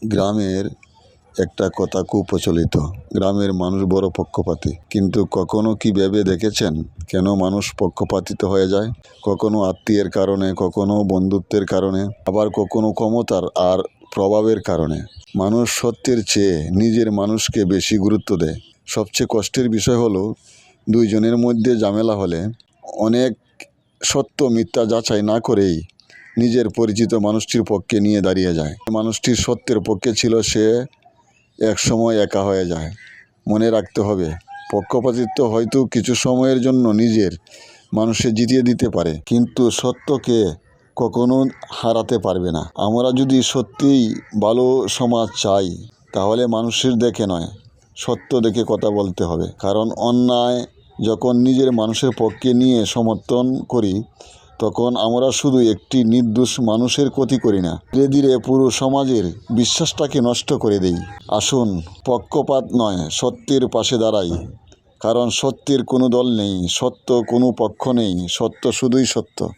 গ্রামের একটা কথা খুব প্রচলিত, গ্রামের মানুষ বড় পক্ষপাতী। কিন্তু কখনো কি ভেবে দেখেছেন কেন মানুষ পক্ষপাতিত হয়ে যায়? কখনো আত্মীয়ের কারণে, কখনো বন্ধুত্বের কারণে, আবার কখনো ক্ষমতার আর প্রভাবের কারণে। মানুষ সত্যের চেয়ে নিজের মানুষকে বেশি গুরুত্ব দেয়। সবচেয়ে কষ্টের বিষয় হলো, দুইজনের মধ্যে ঝামেলা হলে অনেক সত্য মিথ্যা যাচাই না করেই নিজের পরিচিত মানুষটির পক্ষে নিয়ে দাঁড়িয়ে যায়। মানুষটির সত্যের পক্ষে ছিল, সে এক সময় একা হয়ে যায়। মনে রাখতে হবে, পক্ষপাতিত্ব হয়তো কিছু সময়ের জন্য নিজের মানুষে জিতিয়ে দিতে পারে, কিন্তু সত্যকে কখনো হারাতে পারবে না। আমরা যদি সত্যিই ভালো সমাজ চাই, তাহলে মানুষের দেখে নয়, সত্য দেখে কথা বলতে হবে। কারণ অন্যায় যখন নিজের মানুষের পক্ষে নিয়ে সমর্থন করি, তখন আমরা শুধু একটি নির্দোষ মানুষের ক্ষতি করি না, ধীরে ধীরে পুরো সমাজের বিশ্বাসটাকে নষ্ট করে দেই। আসুন পক্ষপাত নয়, সত্যের পাশে দাঁড়াই। কারণ সত্যের কোনো দল নেই, সত্য কোনো পক্ষ নেই, সত্য শুধুই সত্য।